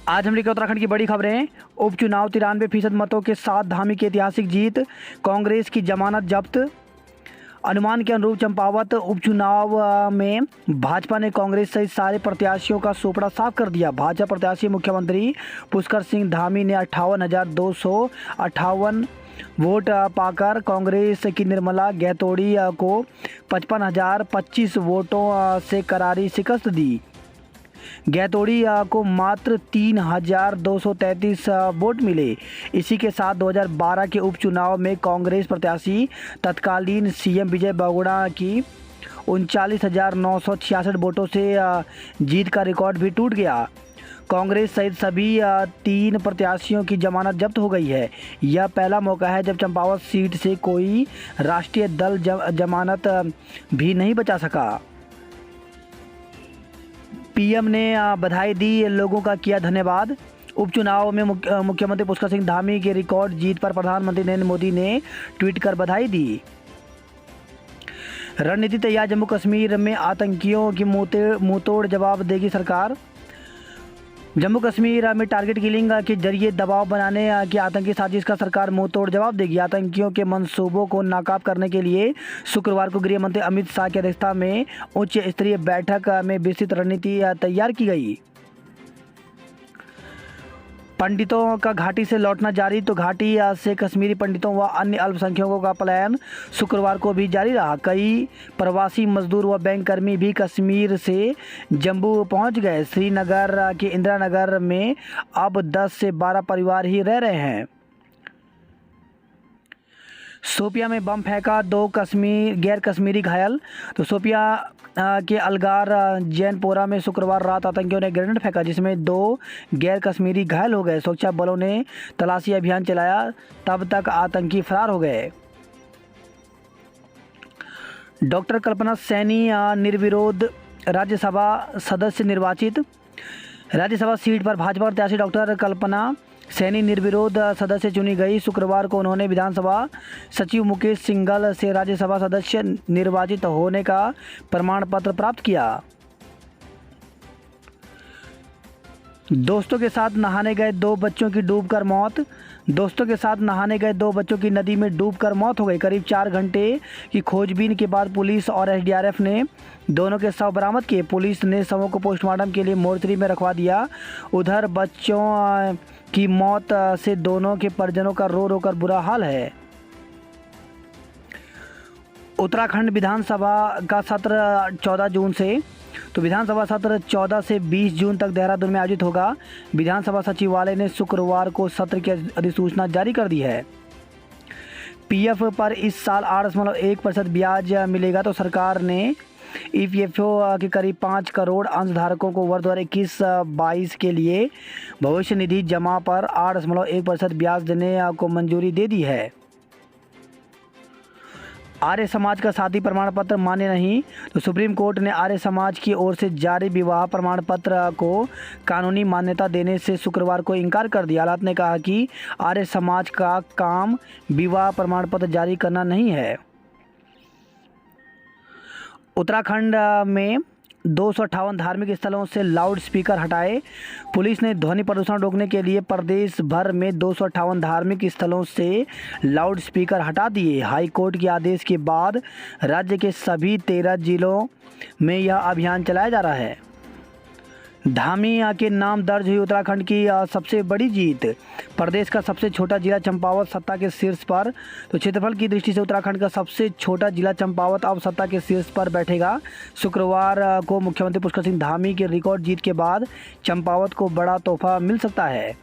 आज हम लेकर उत्तराखंड की बड़ी खबरें। उपचुनाव 93% मतों के साथ धामी की ऐतिहासिक जीत, कांग्रेस की जमानत जब्त। अनुमान के अनुरूप चंपावत उपचुनाव में भाजपा ने कांग्रेस सहित सारे प्रत्याशियों का सोपड़ा साफ कर दिया। भाजपा प्रत्याशी मुख्यमंत्री पुष्कर सिंह धामी ने 58,258 वोट पाकर कांग्रेस की निर्मला गैतोड़ी को 55,025 वोटों से करारी शिकस्त दी। गैतोड़ी को मात्र 3,233 वोट मिले। इसी के साथ 2012 के उपचुनाव में कांग्रेस प्रत्याशी तत्कालीन सीएम विजय बगोड़ा की 39,966 वोटों से जीत का रिकॉर्ड भी टूट गया। कांग्रेस सहित सभी 3 प्रत्याशियों की जमानत जब्त हो गई है। यह पहला मौका है जब चंपावत सीट से कोई राष्ट्रीय दल जमानत भी नहीं बचा सका। पीएम ने बधाई दी, लोगों का किया धन्यवाद। उपचुनाव में मुख्यमंत्री पुष्कर सिंह धामी की रिकॉर्ड जीत पर प्रधानमंत्री नरेंद्र मोदी ने ट्वीट कर बधाई दी। रणनीति तैयार, जम्मू कश्मीर में आतंकियों की मुंहतोड़ जवाब देगी सरकार। जम्मू कश्मीर में टारगेट किलिंग के जरिए दबाव बनाने की आतंकी साजिश का सरकार मुंहतोड़ जवाब देगी। आतंकियों के मंसूबों को नाकाब करने के लिए शुक्रवार को गृह मंत्री अमित शाह की अध्यक्षता में उच्च स्तरीय बैठक में विस्तृत रणनीति तैयार की गई। पंडितों का घाटी से लौटना जारी, तो घाटी से कश्मीरी पंडितों व अन्य अल्पसंख्यकों का पलायन शुक्रवार को भी जारी रहा। कई प्रवासी मजदूर व बैंककर्मी भी कश्मीर से जम्मू पहुंच गए। श्रीनगर के इंदिरा नगर में अब 10 से 12 परिवार ही रह रहे हैं। शोपियां में बम फेंका, 2 गैर कश्मीरी घायल। तो शोपियां के अलगार जैनपोरा में शुक्रवार रात आतंकियों ने ग्रेनेड फेंका, जिसमें 2 गैर कश्मीरी घायल हो गए। सुरक्षा बलों ने तलाशी अभियान चलाया, तब तक आतंकी फरार हो गए। डॉक्टर कल्पना सैनी निर्विरोध राज्यसभा सदस्य निर्वाचित। राज्यसभा सीट पर भाजपा प्रत्याशी डॉक्टर कल्पना सैनी निर्विरोध सदस्य चुनी गई। शुक्रवार को उन्होंने विधानसभा सचिव मुकेश सिंघल से राज्यसभा सदस्य निर्वाचित होने का प्रमाण पत्र प्राप्त किया। दोस्तों के साथ नहाने गए 2 बच्चों की डूबकर मौत। दोस्तों के साथ नहाने गए 2 बच्चों की नदी में डूबकर मौत हो गई। करीब 4 घंटे की खोजबीन के बाद पुलिस और एसडीआरएफ ने दोनों के शव बरामद किए। पुलिस ने शवों को पोस्टमार्टम के लिए मोर्चरी में रखवा दिया। उधर बच्चों की मौत से दोनों के परिजनों का रो रो कर बुरा हाल है। उत्तराखंड विधानसभा का सत्र 14 जून से, तो विधानसभा सत्र 14 से 20 जून तक देहरादून में आयोजित होगा। विधानसभा सचिवालय ने शुक्रवार को सत्र की अधिसूचना जारी कर दी है। पीएफ पर इस साल 8.1% ब्याज मिलेगा। तो सरकार ने ईपीएफओ के करीब 5 करोड़ अंशधारकों को वर्ष 2021-22 के लिए भविष्य निधि जमा पर 8.1% ब्याज देने को मंजूरी दे दी है। आर्य समाज का शादी प्रमाण पत्र मान्य नहीं। तो सुप्रीम कोर्ट ने आर्य समाज की ओर से जारी विवाह प्रमाण पत्र को कानूनी मान्यता देने से शुक्रवार को इनकार कर दिया। अदालत ने कहा कि आर्य समाज का काम विवाह प्रमाण पत्र जारी करना नहीं है। उत्तराखंड में 258 धार्मिक स्थलों से लाउड स्पीकर हटाए। पुलिस ने ध्वनि प्रदूषण रोकने के लिए प्रदेश भर में 258 धार्मिक स्थलों से लाउड स्पीकर हटा दिए। हाई कोर्ट के आदेश के बाद राज्य के सभी 13 जिलों में यह अभियान चलाया जा रहा है। धामी के नाम दर्ज हुई उत्तराखंड की सबसे बड़ी जीत। प्रदेश का सबसे छोटा जिला चंपावत सत्ता के शीर्ष पर। तो क्षेत्रफल की दृष्टि से उत्तराखंड का सबसे छोटा जिला चंपावत अब सत्ता के शीर्ष पर बैठेगा। शुक्रवार को मुख्यमंत्री पुष्कर सिंह धामी की रिकॉर्ड जीत के बाद चंपावत को बड़ा तोहफा मिल सकता है।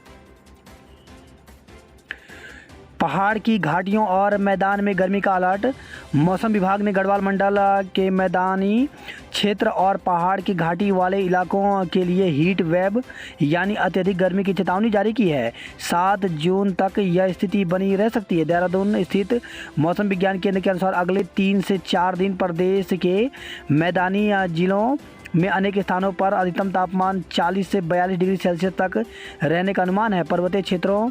पहाड़ की घाटियों और मैदान में गर्मी का अलर्ट। मौसम विभाग ने गढ़वाल मंडल के मैदानी क्षेत्र और पहाड़ की घाटी वाले इलाकों के लिए हीट वेव यानी अत्यधिक गर्मी की चेतावनी जारी की है। 7 जून तक यह स्थिति बनी रह सकती है। देहरादून स्थित मौसम विज्ञान केंद्र के अनुसार अगले 3 से 4 दिन प्रदेश के मैदानी जिलों में अनेक स्थानों पर अधिकतम तापमान 40 से 42 डिग्री सेल्सियस तक रहने का अनुमान है। पर्वतीय क्षेत्रों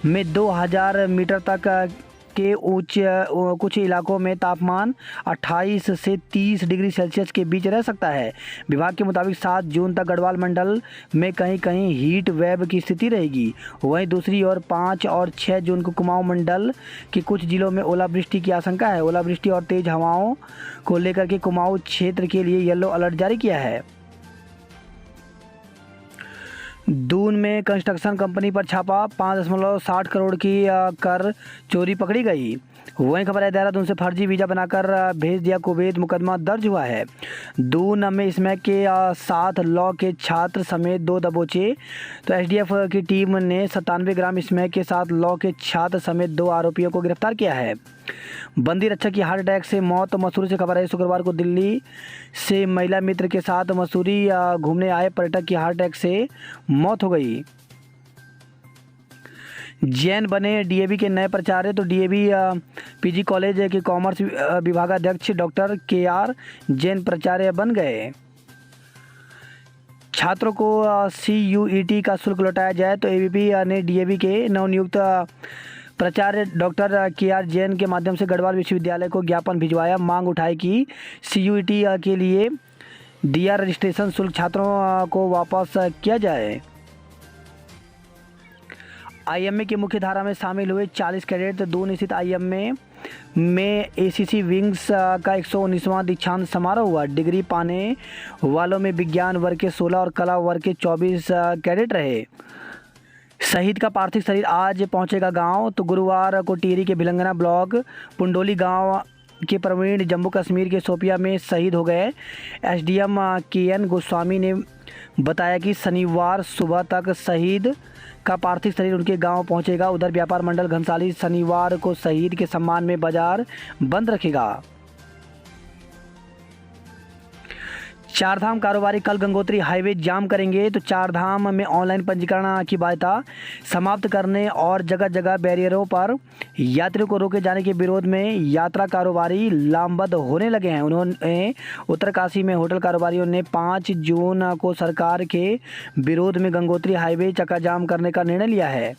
में 2000 मीटर तक के कुछ इलाकों में तापमान 28 से 30 डिग्री सेल्सियस के बीच रह सकता है। विभाग के मुताबिक 7 जून तक गढ़वाल मंडल में कहीं कहीं हीट वेव की स्थिति रहेगी। वहीं दूसरी ओर 5 और 6 जून को कुमाऊं मंडल के कुछ जिलों में ओलावृष्टि की आशंका है। ओलावृष्टि और तेज हवाओं को लेकर के कुमाऊं क्षेत्र के लिए येलो अलर्ट जारी किया है। दून में कंस्ट्रक्शन कंपनी पर छापा, 5.60 करोड़ की कर चोरी पकड़ी गई। वहीं खबर है देहरादून से फर्जी वीज़ा बनाकर भेज दिया कुवैत, मुकदमा दर्ज हुआ है। दून में स्मैक के 7 लॉ के छात्र समेत 2 दबोचे। तो एसडीएफ की टीम ने 97 ग्राम स्मैक के 7 लॉ के छात्र समेत 2 आरोपियों को गिरफ्तार किया है। बंदी रक्षक की हार्ट अटैक से मौत। मसूरी से खबर है शुक्रवार को दिल्ली से महिला मित्र के साथ मसूरी घूमने आए पर्यटक की हार्ट अटैक से मौत हो गई। जैन बने डीएवी के नए प्राचार्य। तो डीएवी पीजी कॉलेज के कॉमर्स विभागाध्यक्ष डॉक्टर केआर जैन प्राचार्य बन गए। छात्रों को सीयूईटी का शुल्क लौटाया जाए। तो एबीपी ने डीएवी के नवनियुक्त प्राचार्य डॉक्टर केआर जैन के माध्यम से गढ़वाल विश्वविद्यालय को ज्ञापन भिजवाया। मांग उठाई कि सीयूईटी के लिए दिया रजिस्ट्रेशन शुल्क छात्रों को वापस किया जाए। आईएमए की मुख्य धारा में शामिल हुए 40 कैडेट। दून स्थित आईएमए में एसीसी विंग्स का 119वां दीक्षांत समारोह हुआ। डिग्री पाने वालों में विज्ञान वर्ग के 16 और कला वर्ग के 24 कैडेट रहे। शहीद का पार्थिव शरीर आज पहुंचेगा गांव। तो गुरुवार को टिहरी के भिलंगना ब्लॉक पुंडोली गांव के प्रवीण जम्मू कश्मीर के शोपिया में शहीद हो गए। एसडीएम केएन गोस्वामी ने बताया कि शनिवार सुबह तक शहीद का पार्थिव शरीर उनके गांव पहुंचेगा। उधर व्यापार मंडल घनसाली शनिवार को शहीद के सम्मान में बाजार बंद रखेगा। चारधाम कारोबारी कल गंगोत्री हाईवे जाम करेंगे। तो चारधाम में ऑनलाइन पंजीकरण की बाध्यता समाप्त करने और जगह जगह बैरियरों पर यात्रियों को रोके जाने के विरोध में यात्रा कारोबारी लामबंद होने लगे हैं। उन्होंने उत्तरकाशी में होटल कारोबारियों ने 5 जून को सरकार के विरोध में गंगोत्री हाईवे चक्का जाम करने का निर्णय लिया है।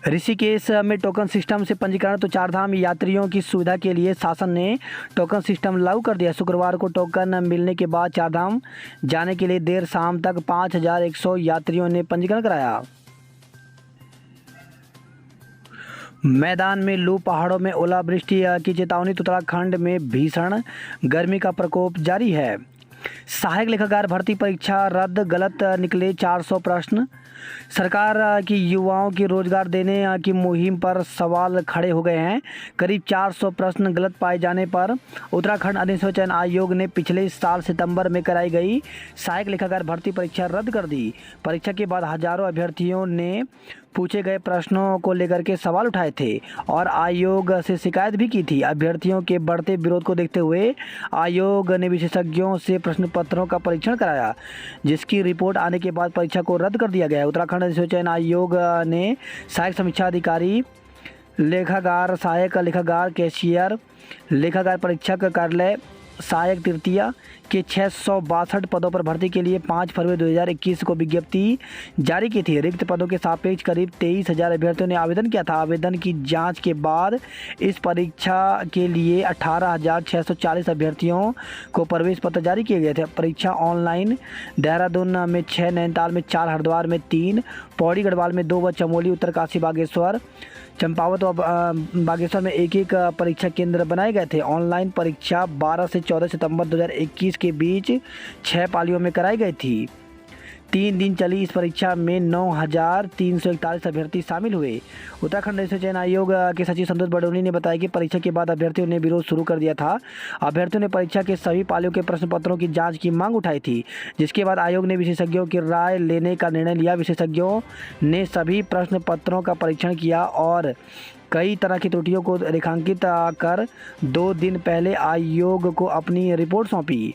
ऋषिकेश में टोकन सिस्टम से पंजीकरण। तो चारधाम यात्रियों की सुविधा के लिए शासन ने टोकन सिस्टम लागू कर दिया। शुक्रवार को टोकन मिलने के बाद चारधाम जाने के लिए देर शाम तक 5100 यात्रियों ने पंजीकरण कराया। मैदान में लू, पहाड़ों में ओलावृष्टि की चेतावनी। तो उत्तराखंड में भीषण गर्मी का प्रकोप जारी है। सहायक लेखाकार भर्ती परीक्षा रद्द, गलत निकले 400 प्रश्न। सरकार की युवाओं की रोजगार देने की मुहिम पर सवाल खड़े हो गए हैं। करीब 400 प्रश्न गलत पाए जाने पर उत्तराखंड अनुसूचित चयन आयोग ने पिछले साल सितंबर में कराई गई सहायक लेखाकार भर्ती परीक्षा रद्द कर दी। परीक्षा के बाद हजारों अभ्यर्थियों ने पूछे गए प्रश्नों को लेकर के सवाल उठाए थे और आयोग से शिकायत भी की थी। अभ्यर्थियों के बढ़ते विरोध को देखते हुए आयोग ने विशेषज्ञों से प्रश्न पत्रों का परीक्षण कराया, जिसकी रिपोर्ट आने के बाद परीक्षा को रद्द कर दिया गया। उत्तराखंड अनुसूचित चयन आयोग ने सहायक समीक्षा अधिकारी, लेखाकार, सहायक लेखाकार, कैशियर, लेखाकार परीक्षक कार्यालय, सहायक तृतीय के 662 पदों पर भर्ती के लिए 5 फरवरी 2021 को विज्ञप्ति जारी की थी। रिक्त पदों के सापेक्ष करीब 23,000 अभ्यर्थियों ने आवेदन किया था। आवेदन की जांच के बाद इस परीक्षा के लिए 18,640 अभ्यर्थियों को प्रवेश पत्र जारी किए गए थे। परीक्षा ऑनलाइन देहरादून में 6, नैनीताल में 4, हरिद्वार में 3, पौड़ी गढ़वाल में 2 व चमोली, उत्तरकाशी, बागेश्वर, चंपावत व बागेश्वर में एक परीक्षा केंद्र बनाए गए थे। ऑनलाइन परीक्षा 12 से 14 सितंबर 2021 के बीच 6 पालियों में कराई गई थी। 3 दिन चली इस परीक्षा में 9,341 अभ्यर्थी शामिल हुए। उत्तराखंड अनुसूचित चयन आयोग के सचिव संतोष बडोनी ने बताया कि परीक्षा के बाद अभ्यर्थियों ने विरोध शुरू कर दिया था। अभ्यर्थियों ने परीक्षा के सभी पालियों के प्रश्न पत्रों की जांच की मांग उठाई थी, जिसके बाद आयोग ने विशेषज्ञों की राय लेने का निर्णय लिया। विशेषज्ञों ने सभी प्रश्न पत्रों का परीक्षण किया और कई तरह की त्रुटियों को रेखांकित कर 2 दिन पहले आयोग को अपनी रिपोर्ट सौंपी।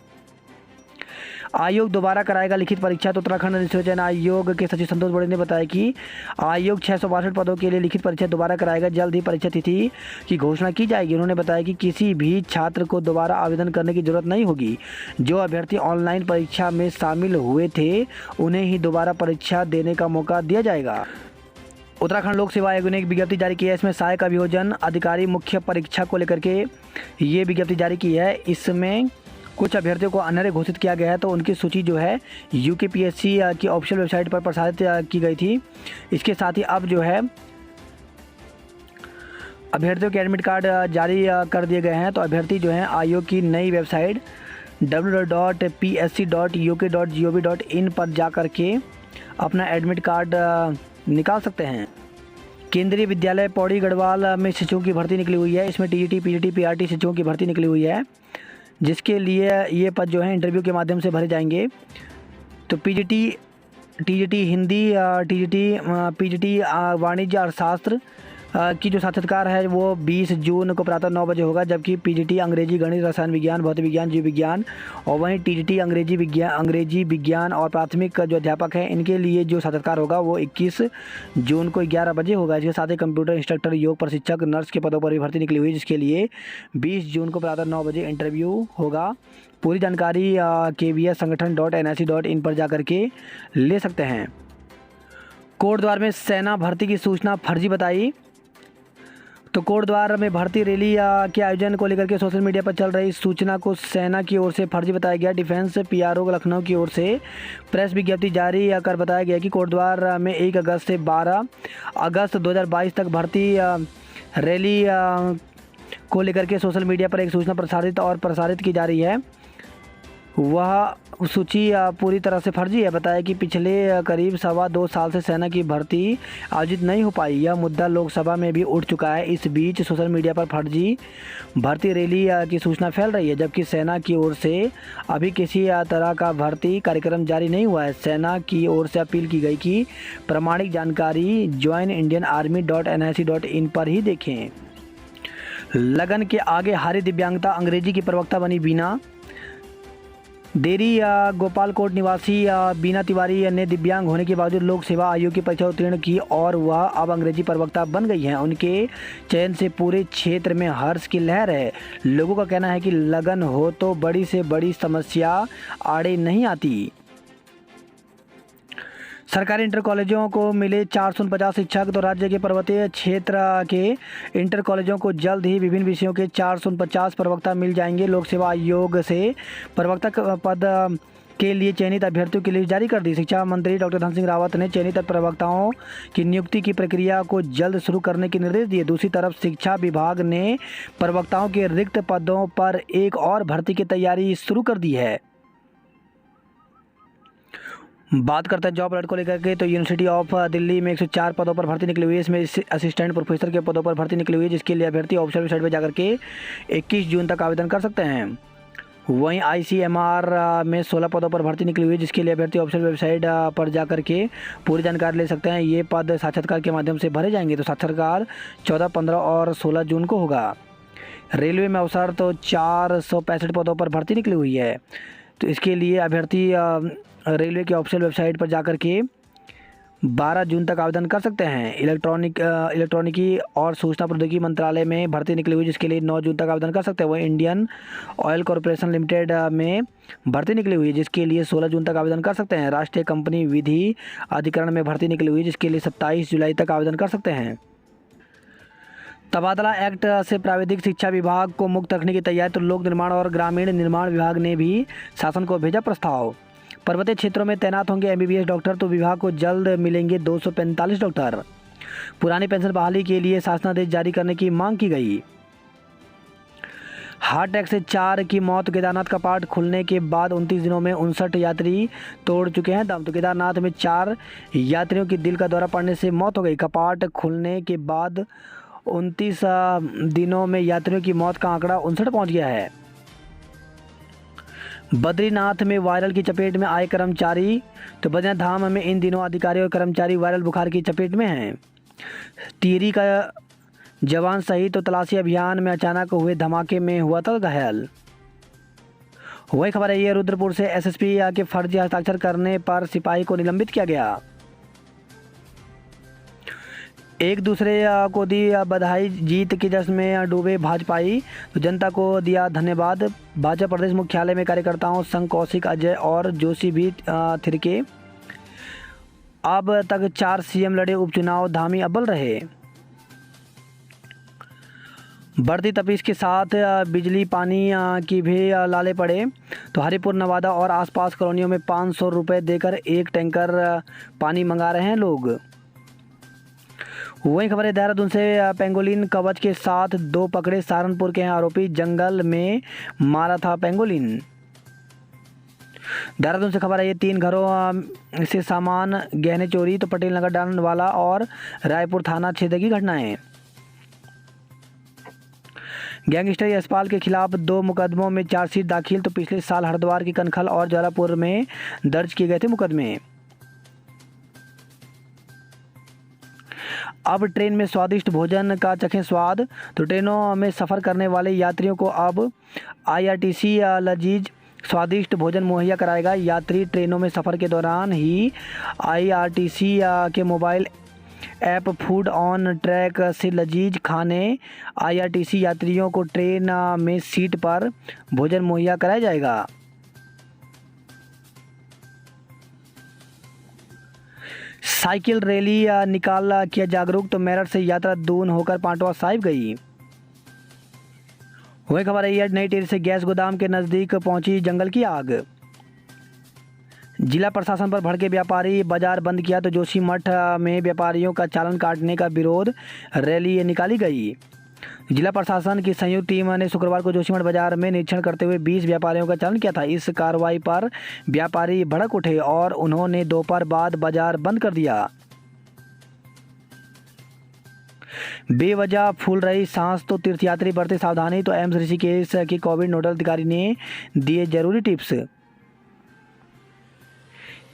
आयोग दोबारा कराएगा लिखित परीक्षा। तो उत्तराखंड अनुसूचित चयन आयोग के सचिव संतोष बड़े ने बताया कि आयोग 662 पदों के लिए लिखित परीक्षा दोबारा कराएगा। जल्द ही परीक्षा तिथि की घोषणा की जाएगी। उन्होंने बताया कि किसी भी छात्र को दोबारा आवेदन करने की जरूरत नहीं होगी। जो अभ्यर्थी ऑनलाइन परीक्षा में शामिल हुए थे उन्हें ही दोबारा परीक्षा देने का मौका दिया जाएगा। उत्तराखंड लोक सेवा आयोग ने एक विज्ञप्ति जारी की है। इसमें सहायक अभियोजन अधिकारी मुख्य परीक्षा को लेकर के ये विज्ञप्ति जारी की है। इसमें कुछ अभ्यर्थियों को अनर्ह घोषित किया गया है, तो उनकी सूची जो है यूकेपीएससी की ऑफिशियल वेबसाइट पर प्रसारित की गई थी। इसके साथ ही अब जो है अभ्यर्थियों के एडमिट कार्ड जारी कर दिए गए हैं। तो अभ्यर्थी जो हैं आयोग की नई वेबसाइट www.psc.uk.gov.in पर जा कर के अपना एडमिट कार्ड निकाल सकते हैं। केंद्रीय विद्यालय पौड़ी गढ़वाल में शिक्षकों की भर्ती निकली हुई है। इसमें टीजीटी, पीजीटी, पीआरटी शिक्षकों की भर्ती निकली हुई है, जिसके लिए ये पद जो है इंटरव्यू के माध्यम से भरे जाएंगे। तो टीजीटी हिंदी, पीजीटी वाणिज्य अर्थशास्त्र की जो साक्षात्कार है वो 20 जून को प्रातः 9 बजे होगा, जबकि पीजीटी अंग्रेजी, गणित, रसायन विज्ञान, भौतिक विज्ञान, जीव विज्ञान और वहीं टीजीटी अंग्रेजी विज्ञान और प्राथमिक जो अध्यापक हैं इनके लिए जो साक्षात्कार होगा वो 21 जून को 11 बजे होगा। इसके साथ ही कंप्यूटर इंस्ट्रक्टर, योग प्रशिक्षक, नर्स के पदों पर भी भर्ती निकली हुई है, जिसके लिए 20 जून को प्रातः 9 बजे इंटरव्यू होगा। पूरी जानकारी kvssangathan.nic.in पर जा करके ले सकते हैं। कोटद्वार में सेना भर्ती की सूचना फर्जी बताई। तो कोटद्वार में भर्ती रैली के आयोजन को लेकर के सोशल मीडिया पर चल रही सूचना को सेना की ओर से फर्जी बताया गया। डिफेंस पीआरओ लखनऊ की ओर से प्रेस विज्ञप्ति जारी कर बताया गया कि कोटद्वार में 1 अगस्त से 12 अगस्त 2022 तक भर्ती रैली को लेकर के सोशल मीडिया पर एक सूचना प्रसारित की जा रही है। वह सूची पूरी तरह से फर्जी है। बताया कि पिछले करीब 2.25 साल से सेना की भर्ती आयोजित नहीं हो पाई। यह मुद्दा लोकसभा में भी उठ चुका है। इस बीच सोशल मीडिया पर फर्जी भर्ती रैली की सूचना फैल रही है, जबकि सेना की ओर से अभी किसी तरह का भर्ती कार्यक्रम जारी नहीं हुआ है। सेना की ओर से अपील की गई कि प्रामाणिक जानकारी joinindianarmy.nic.in पर ही देखें। लगन के आगे हारी दिव्यांगता, अंग्रेजी की प्रवक्ता बनी बीना। देरी गोपालकोट निवासी बीना तिवारी ने दिव्यांग होने के बावजूद लोक सेवा आयोग की परीक्षा उत्तीर्ण की और वह अब अंग्रेजी प्रवक्ता बन गई हैं। उनके चयन से पूरे क्षेत्र में हर्ष की लहर है। लोगों का कहना है कि लगन हो तो बड़ी से बड़ी समस्या आड़े नहीं आती। सरकारी इंटर कॉलेजों को मिले 449 शिक्षक। तो राज्य के पर्वतीय क्षेत्र के इंटर कॉलेजों को जल्द ही विभिन्न विषयों के 449 प्रवक्ता मिल जाएंगे। लोक सेवा आयोग से प्रवक्ता पद के लिए चयनित अभ्यर्थियों की लिस्ट जारी कर दी। शिक्षा मंत्री डॉक्टर धन सिंह रावत ने चयनित प्रवक्ताओं की नियुक्ति की प्रक्रिया को जल्द शुरू करने के निर्देश दिए। दूसरी तरफ शिक्षा विभाग ने प्रवक्ताओं के रिक्त पदों पर एक और भर्ती की तैयारी शुरू कर दी है। बात करते हैं जॉब अलर्ट को लेकर के। तो यूनिवर्सिटी ऑफ दिल्ली में 104 पदों पर भर्ती निकली हुई है। इसमें असिस्टेंट प्रोफेसर के पदों पर भर्ती निकली हुई है, जिसके लिए अभ्यर्थी ऑफिशियल वेबसाइट पर जाकर के 21 जून तक आवेदन कर सकते हैं। वहीं ICMR में 16 पदों पर भर्ती निकली हुई है, जिसके लिए अभ्यर्थी ऑफिशियल वेबसाइट पर जाकर के पूरी जानकारी ले सकते हैं। ये पद साक्षात्कार के माध्यम से भरे जाएंगे। तो साक्षात्कार 14, 15 और 16 जून को होगा। रेलवे में अवसर तो 465 पदों पर भर्ती निकली हुई है। तो इसके लिए अभ्यर्थी रेलवे की ऑफिशियल वेबसाइट पर जाकर के 12 जून तक आवेदन कर सकते हैं। इलेक्ट्रॉनिकी और सूचना प्रौद्योगिकी मंत्रालय में भर्ती निकली हुई, जिसके लिए 9 जून तक आवेदन कर सकते हैं। वह इंडियन ऑयल कॉरपोरेशन लिमिटेड में भर्ती निकली हुई है, जिसके लिए 16 जून तक आवेदन कर सकते हैं। राष्ट्रीय कंपनी विधि अधिकरण में भर्ती निकली हुई है, जिसके लिए 27 जुलाई तक आवेदन कर सकते हैं। तबादला एक्ट से प्राविधिक शिक्षा विभाग को मुक्त रखने की तैयारी। तो लोक निर्माण और ग्रामीण निर्माण विभाग ने भी शासन को भेजा प्रस्ताव। पर्वतीय क्षेत्रों में तैनात होंगे MBBS डॉक्टर। तो विभाग को जल्द मिलेंगे 245 डॉक्टर। पुरानी पेंशन बहाली के लिए शासनादेश जारी करने की मांग की गई। हार्ट अटैक से 4 की मौत। केदारनाथ का कपाट खुलने के बाद 29 दिनों में 59 यात्री तोड़ चुके हैं दम। तो केदारनाथ में 4 यात्रियों की दिल का दौरा पड़ने से मौत हो गई। कपाट खुलने के बाद 29 दिनों में यात्रियों की मौत का आंकड़ा 59 पहुँच गया है। बद्रीनाथ में वायरल की चपेट में आए कर्मचारी। तो बद्रीनाथ धाम में इन दिनों अधिकारी और कर्मचारी वायरल बुखार की चपेट में हैं। टिहरी का जवान सहित तो तलाशी अभियान में अचानक हुए धमाके में हुआ था घायल। वही खबर है ये रुद्रपुर से SSP के फर्जी हस्ताक्षर करने पर सिपाही को निलंबित किया गया। एक दूसरे को दी बधाई। जीत के जश्न में डूबे भाजपाई। तो जनता को दिया धन्यवाद। भाजपा प्रदेश मुख्यालय में कार्यकर्ताओं संग कौशिक, अजय और जोशी भी थिरके। अब तक 4 सीएम लड़े उपचुनाव, धामी अव्वल रहे। बढ़ती तपीस के साथ बिजली पानी की भी लाले पड़े तो हरिपुर नवादा और आसपास कॉलोनियों में 500 रुपये देकर एक टैंकर पानी मंगा रहे हैं लोग। वहीं खबर है देहरादून से, पेंगोलिन कवच के साथ 2 पकड़े, सहारनपुर के हैं आरोपी, जंगल में मारा था पेंगोलिन। देहरादून से खबर है ये 3 घरों से सामान गहने चोरी तो पटेल नगर डालनवाला और रायपुर थाना क्षेत्र की घटनाएं। गैंगस्टर यशपाल के खिलाफ 2 मुकदमों में चार्जशीट दाखिल तो पिछले साल हरिद्वार की कनखल और जौलापुर में दर्ज किए गए थे मुकदमे। अब ट्रेन में स्वादिष्ट भोजन का चखें स्वाद तो ट्रेनों में सफ़र करने वाले यात्रियों को अब आईआरटीसी लजीज स्वादिष्ट भोजन मुहैया कराएगा। यात्री ट्रेनों में सफ़र के दौरान ही आईआरटीसी के mobile app food on track से लजीज खाने आईआरटीसी यात्रियों को ट्रेन में सीट पर भोजन मुहैया कराया जाएगा। साइकिल रैली निकाल किया जागरूक तो मेरठ से यात्रा दून होकर पांटवा साहिब गई। वही खबर है नई टिहरी से गैस गोदाम के नज़दीक पहुंची जंगल की आग। जिला प्रशासन पर भड़के व्यापारी, बाजार बंद किया तो जोशीमठ में व्यापारियों का चालान काटने का विरोध रैली निकाली गई। जिला प्रशासन की संयुक्त टीम ने शुक्रवार को जोशीमठ बाजार में निरीक्षण करते हुए 20 व्यापारियों का चालान किया था। इस कार्रवाई पर व्यापारी भड़क उठे और उन्होंने दोपहर बाद बाजार बंद कर दिया। बेवजह फूल रही सांस तो तीर्थयात्री बरते सावधानी तो एम्स ऋषिकेश के कोविड नोडल अधिकारी ने दिए जरूरी टिप्स।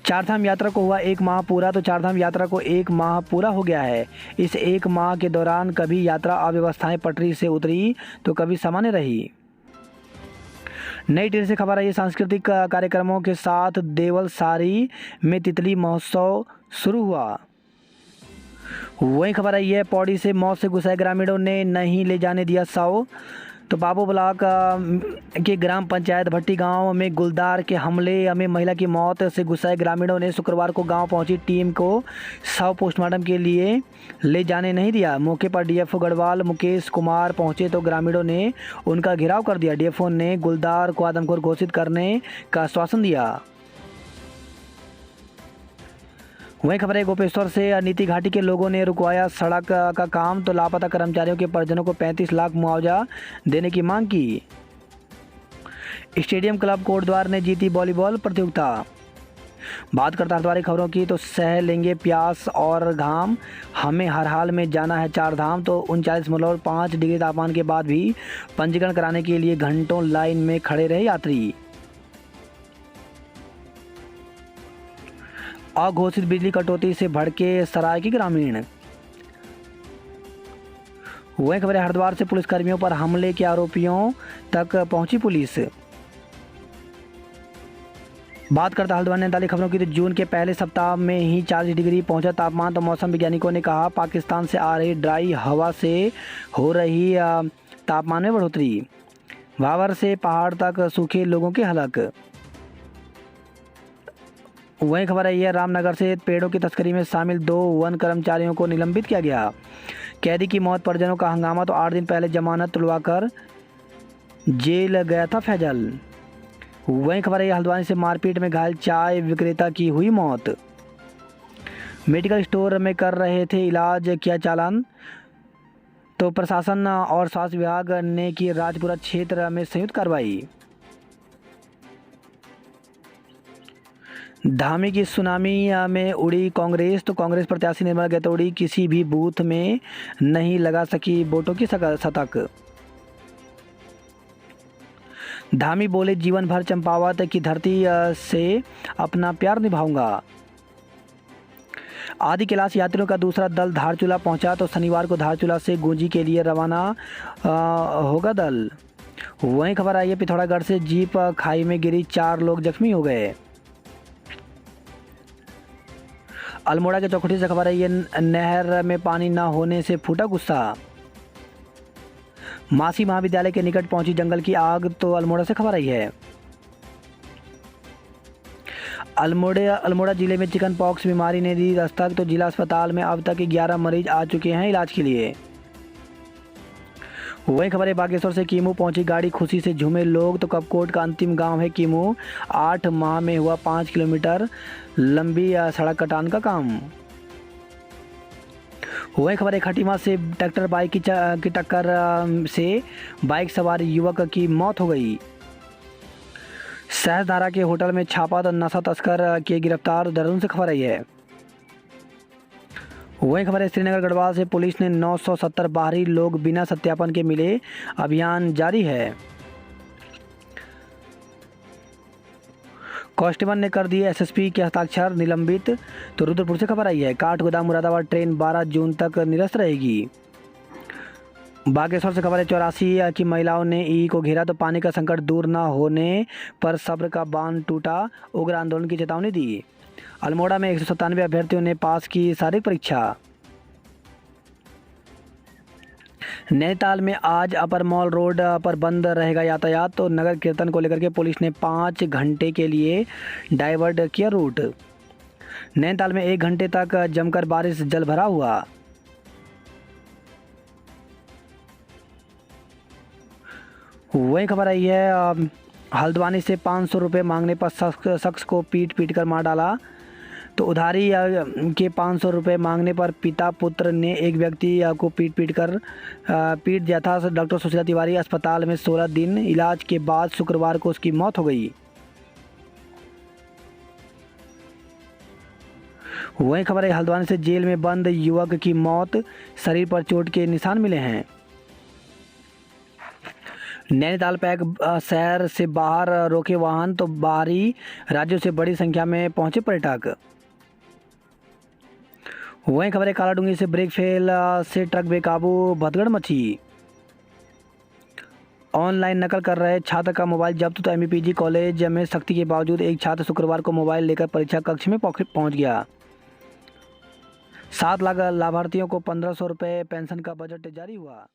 चारधाम यात्रा को हुआ 1 माह पूरा तो चारधाम यात्रा को 1 माह पूरा हो गया है। इस 1 माह के दौरान कभी यात्रा अव्यवस्थाएं पटरी से उतरी तो कभी सामान्य रही। नई टिहरी से खबर है सांस्कृतिक कार्यक्रमों के साथ देवल सारी में तितली महोत्सव शुरू हुआ। वही खबर है यह पौड़ी से मौत से गुस्साए ग्रामीणों ने नहीं ले जाने दिया शव तो बाबू ब्लॉक के ग्राम पंचायत भट्टी गांव में गुलदार के हमले में महिला की मौत से गुस्साए ग्रामीणों ने शुक्रवार को गांव पहुंची टीम को शव पोस्टमार्टम के लिए ले जाने नहीं दिया। मौके पर डीएफओ गढ़वाल मुकेश कुमार पहुंचे तो ग्रामीणों ने उनका घेराव कर दिया। डीएफओ ने गुलदार को आदमखोर घोषित करने का आश्वासन दिया। वहीं खबर है गोपेश्वर से नीति घाटी के लोगों ने रुकवाया सड़क का काम तो लापता कर्मचारियों के परिजनों को 35 लाख मुआवजा देने की मांग की। स्टेडियम क्लब कोटद्वार ने जीती वॉलीबॉल प्रतियोगिता। बात करता हरिद्वार खबरों की तो सह लेंगे प्यास और घाम, हमें हर हाल में जाना है 4 धाम तो 39.5 डिग्री तापमान के बाद भी पंजीकरण कराने के लिए घंटों लाइन में खड़े रहे यात्री। अघोषित बिजली कटौती से भड़के सराय के ग्रामीण। वहीं खबर हरिद्वार से पुलिसकर्मियों पर हमले के आरोपियों तक पहुंची पुलिस। बात करता हरिद्वार ने डाली खबरों की तो जून के पहले सप्ताह में ही 40 डिग्री पहुंचा तापमान तो मौसम वैज्ञानिकों ने कहा पाकिस्तान से आ रही ड्राई हवा से हो रही तापमान में बढ़ोतरी। भावर से पहाड़ तक सूखे लोगों के हलक। वहीं खबर है यह रामनगर से पेड़ों की तस्करी में शामिल 2 वन कर्मचारियों को निलंबित किया गया। कैदी की मौत परिजनों का हंगामा तो 8 दिन पहले जमानत तुलवाकर जेल गया था फैजल। वहीं खबर है हल्द्वानी से मारपीट में घायल चाय विक्रेता की हुई मौत। मेडिकल स्टोर में कर रहे थे इलाज, किया चालान तो प्रशासन और स्वास्थ्य विभाग ने की राजपुरा क्षेत्र में संयुक्त कार्रवाई। धामी की सुनामी में उड़ी कांग्रेस तो कांग्रेस प्रत्याशी निर्मला गैतोड़ी किसी भी बूथ में नहीं लगा सकी वोटों की शतक। धामी बोले जीवन भर चंपावत की धरती से अपना प्यार निभाऊंगा। आदि कैलाश यात्रियों का दूसरा दल धारचूला पहुंचा तो शनिवार को धारचूला से गूंजी के लिए रवाना होगा दल। वहीं खबर आई है पिथौरागढ़ से जीप खाई में गिरी 4 लोग जख्मी हो गए। अल्मोड़ा के चौखुटी से खबर है ये नहर में पानी न होने से फूटा गुस्सा। मासी महाविद्यालय के निकट पहुंची जंगल की आग तो अल्मोड़ा से खबर आई है। अल्मोड़ा जिले में चिकन पॉक्स बीमारी ने दी दस्तक, तो जिला अस्पताल में अब तक 11 मरीज आ चुके हैं इलाज के लिए। वही खबर है बागेश्वर से कीमू पहुंची गाड़ी, खुशी से झूमे लोग, तो कपकोट का अंतिम गांव है कीमू। 8 माह में हुआ 5 किलोमीटर लंबी सड़क कटान का काम। वही खबर है खटीमा से ट्रैक्टर बाइक की टक्कर से बाइक सवार युवक की मौत हो गई। सहसधारा के होटल में छापा, तो नशा तस्कर किए गिरफ्तार, देहरादून से खबर आई है। वही खबर है श्रीनगर गढ़वाल से पुलिस ने 970 बाहरी लोग बिना सत्यापन के मिले, अभियान जारी है। कांस्टेबल ने कर दिए एसएसपी के हस्ताक्षर निलंबित, तो रुद्रपुर से खबर आई है। काठगोदाम मुरादाबाद ट्रेन 12 जून तक निरस्त रहेगी। बागेश्वर से खबर है 84 की महिलाओं ने ई को घेरा, तो पानी का संकट दूर न होने पर सब्र का बांध टूटा, उग्र आंदोलन की चेतावनी दी। अल्मोड़ा में 197 अभ्यर्थियों ने पास की शारीरिक परीक्षा। नैनीताल में आज अपर मॉल रोड पर बंद रहेगा यातायात, तो नगर कीर्तन को लेकर के पुलिस ने 5 घंटे के लिए डाइवर्ट किया रूट। नैनीताल में 1 घंटे तक जमकर बारिश, जल भरा हुआ। वही खबर आई है हल्द्वानी से 500 रुपये मांगने पर शख्स को पीट कर मार डाला, तो उधारी के 500 रुपये मांगने पर पिता पुत्र ने एक व्यक्ति को पीट दिया था। डॉक्टर सुशीला तिवारी अस्पताल में 16 दिन इलाज के बाद शुक्रवार को उसकी मौत हो गई। वही खबर है हल्द्वानी से जेल में बंद युवक की मौत, शरीर पर चोट के निशान मिले हैं। नैनीताल पैक शहर से बाहर रोके वाहन, तो बाहरी राज्यों से बड़ी संख्या में पहुंचे पर्यटक। वहीं खबर है कालाडूंगी से ब्रेक फेल से ट्रक बेकाबू, भगदड़ मची। ऑनलाइन नकल कर रहे छात्र का मोबाइल जब्त, तो एमपीजी कॉलेज में सख्ती के बावजूद एक छात्र शुक्रवार को मोबाइल लेकर परीक्षा कक्ष में पहुंच गया। 7 लाख लाभार्थियों को 1500 रुपये पेंशन का बजट जारी हुआ।